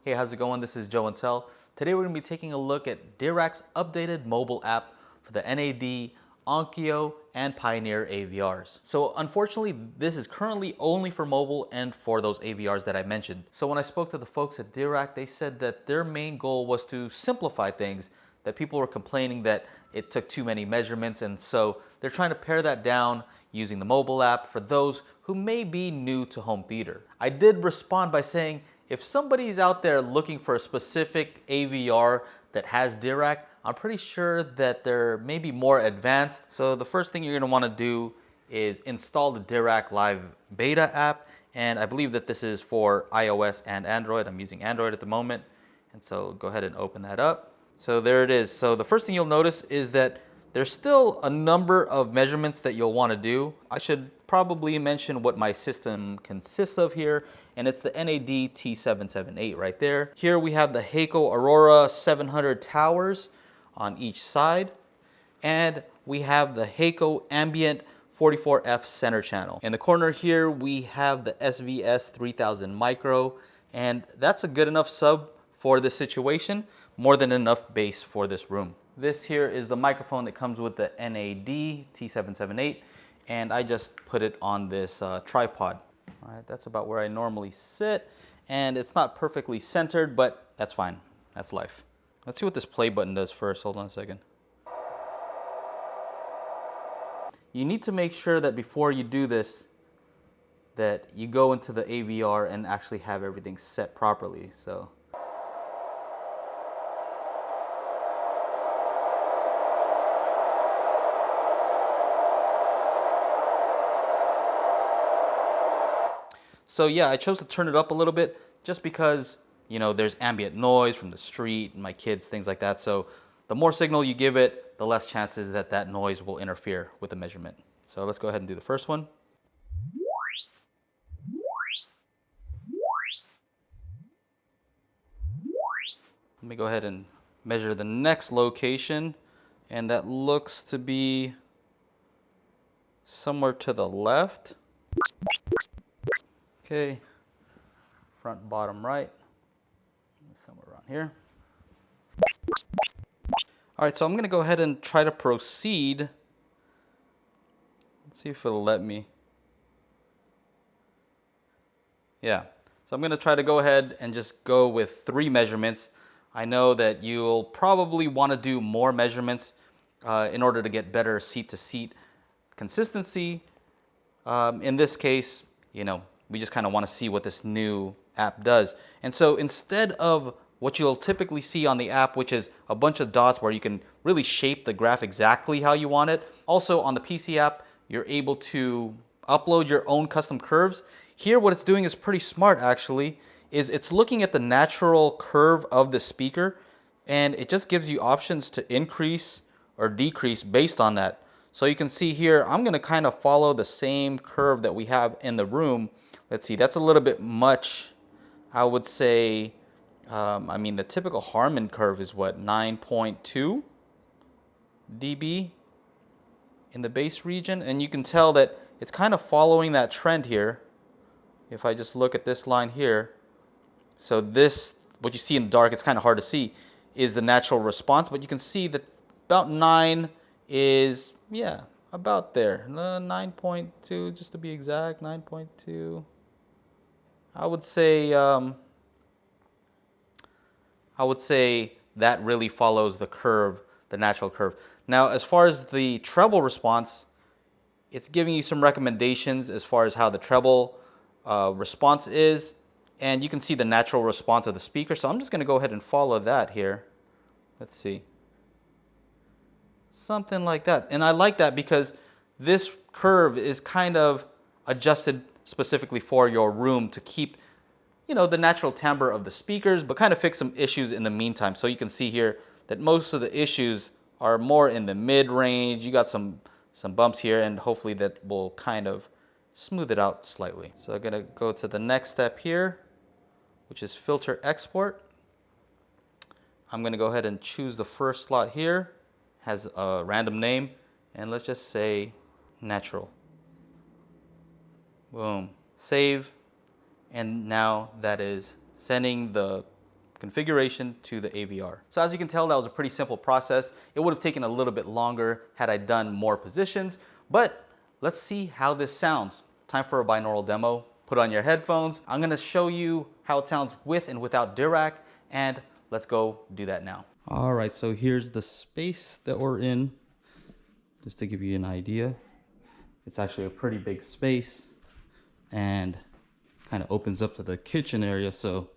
Hey, how's it going? This is Joe and Tell. Today we're going to be taking a look at Dirac's updated mobile app for the NAD, Onkyo, and Pioneer AVRs. So unfortunately, this is currently only for mobile and for those AVRs that I mentioned. So when I spoke to the folks at Dirac, they said that their main goal was to simplify things, that people were complaining that it took too many measurements, and so they're trying to pare that down using the mobile app for those who may be new to home theater. I did respond by saying, if somebody's out there looking for a specific AVR that has Dirac, I'm pretty sure that they're maybe more advanced. So the first thing you're going to want to do is install the Dirac Live Beta app. And I believe that this is for iOS and Android. I'm using Android at the moment. And so go ahead and open that up. So there it is. So the first thing you'll notice is that there's still a number of measurements that you'll want to do. I should probably mention what my system consists of here, and it's the NAD T778 right there. Here we have the Heiko Aurora 700 towers on each side, and we have the Heiko Ambient 44F center channel. In the corner here, we have the SVS 3000 micro, and that's a good enough sub for this situation, more than enough bass for this room. This here is the microphone that comes with the NAD T778, and I just put it on this tripod. All right, that's about where I normally sit, and it's not perfectly centered, but that's fine. That's life. Let's see what this play button does first. Hold on a second. You need to make sure that before you do this, that you go into the AVR and actually have everything set properly. So yeah, I chose to turn it up a little bit just because, you know, there's ambient noise from the street and my kids, things like that. So the more signal you give it, the less chances that that noise will interfere with the measurement. So let's go ahead and do the first one. Let me go ahead and measure the next location, and that looks to be somewhere to the left. Okay, front, bottom, right, somewhere around here. All right, so I'm gonna go ahead and try to proceed. Let's see if it'll let me. Yeah, so I'm gonna try to go ahead and just go with 3 measurements. I know that you'll probably wanna do more measurements in order to get better seat-to-seat consistency. In this case, you know, we just kind of want to see what this new app does. And so instead of what you'll typically see on the app, which is a bunch of dots where you can really shape the graph exactly how you want it, also on the PC app, you're able to upload your own custom curves. Here, what it's doing is pretty smart actually, is it's looking at the natural curve of the speaker, and it just gives you options to increase or decrease based on that. So you can see here, I'm going to kind of follow the same curve that we have in the room. Let's see, that's a little bit much. I would say, I mean, the typical Harman curve is what, 9.2 dB in the bass region. And you can tell that it's kind of following that trend here. If I just look at this line here. So this, what you see in the dark, it's kind of hard to see, is the natural response. But you can see that about 9 is, yeah, about there. 9.2, just to be exact, 9.2. I would say that really follows the curve, the natural curve. Now, as far as the treble response, it's giving you some recommendations as far as how the treble response is, and you can see the natural response of the speaker. So I'm just going to go ahead and follow that here. Let's see. Something like that. And I like that because this curve is kind of adjusted specifically for your room to keep, you know, the natural timbre of the speakers, but kind of fix some issues in the meantime. So you can see here that most of the issues are more in the mid-range. You got some bumps here, and hopefully that will kind of smooth it out slightly. So I'm gonna go to the next step here, which is filter export. I'm gonna go ahead and choose the first slot here. Has a random name, and let's just say natural. Boom. Save, and now that is sending the configuration to the AVR. So as you can tell, that was a pretty simple process. It would have taken a little bit longer had I done more positions, but let's see how this sounds. Time for a binaural demo. Put on your headphones. I'm gonna show you how it sounds with and without Dirac, and let's go do that now. All right, so here's the space that we're in, just to give you an idea. It's actually a pretty big space and kind of opens up to the kitchen area. So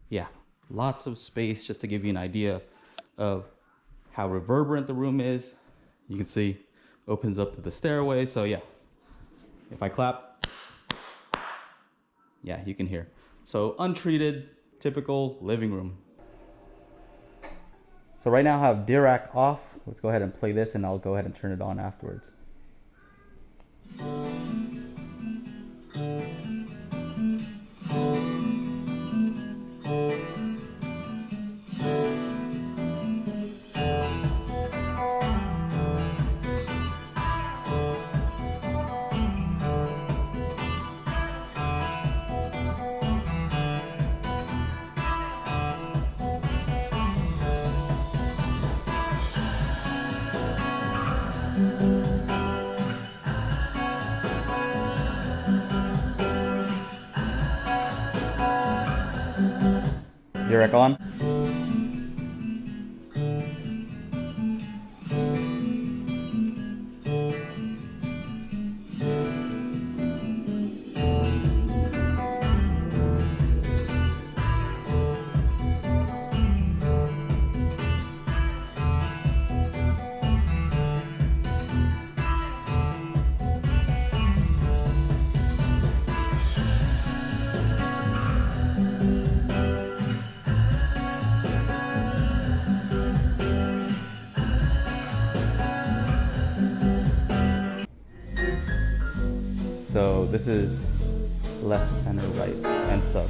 yeah, lots of space, just to give you an idea of how reverberant the room is. You can see opens up to the stairway. So yeah, if I clap, yeah, you can hear. So untreated, typical living room. So right now I have Dirac off. Let's go ahead and play this and I'll go ahead and turn it on afterwards. Dirac on. So this is left, center, right, and sub.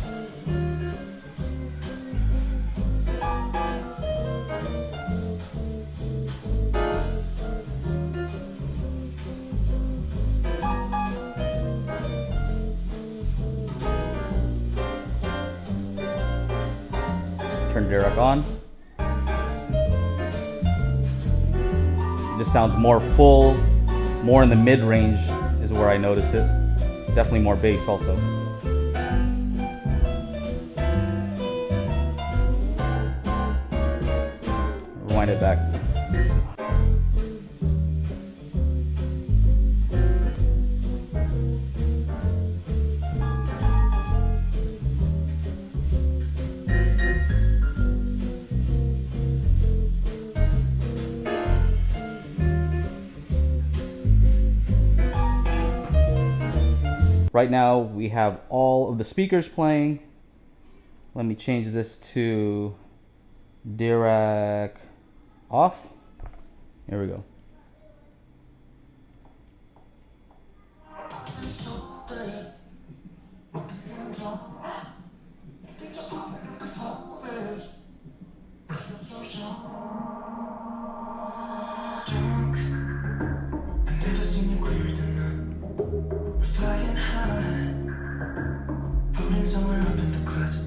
Turn Dirac on. This sounds more full, more in the mid-range is where I notice it. Definitely more bass also. Rewind it back. Right now we have all of the speakers playing. Let me change this to Dirac off. Here we go. Somewhere up in the clouds,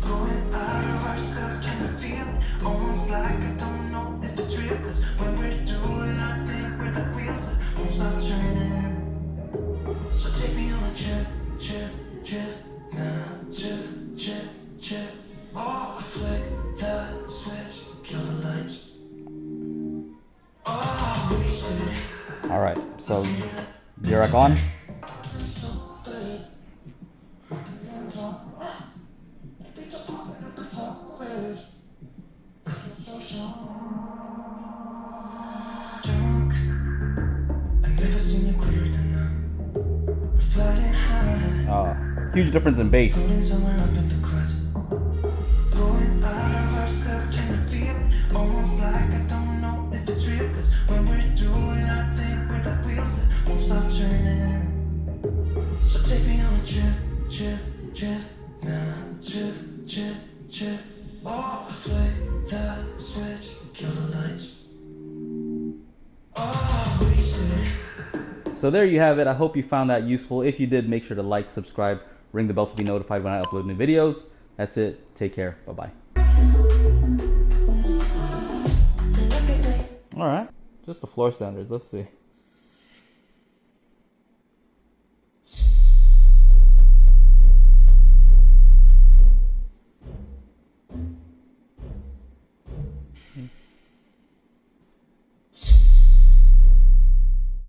going out of ourselves. Can you feel it? Almost like I don't know if it's real. Cause when we're doing our thing, we're the wheels that won't stop turning. So take me on a trip, trip, trip, now trip, trip, trip. Oh, flick the switch, kill the lights. Oh, we say. All right, so Dirac on. Huge difference in bass. Almost like I don't know if it's real. Cause when we're doing our thing, we're the wheels that won't stop turning. So take me on a trip, trip, trip, now trip, trip, trip. Oh, flick the switch, kill the lights. Oh, we say. So there you have it. I hope you found that useful. If you did, make sure to like, subscribe, ring the bell to be notified when I upload new videos. That's it. Take care. Bye-bye. All right. Just the floor standards. Let's see.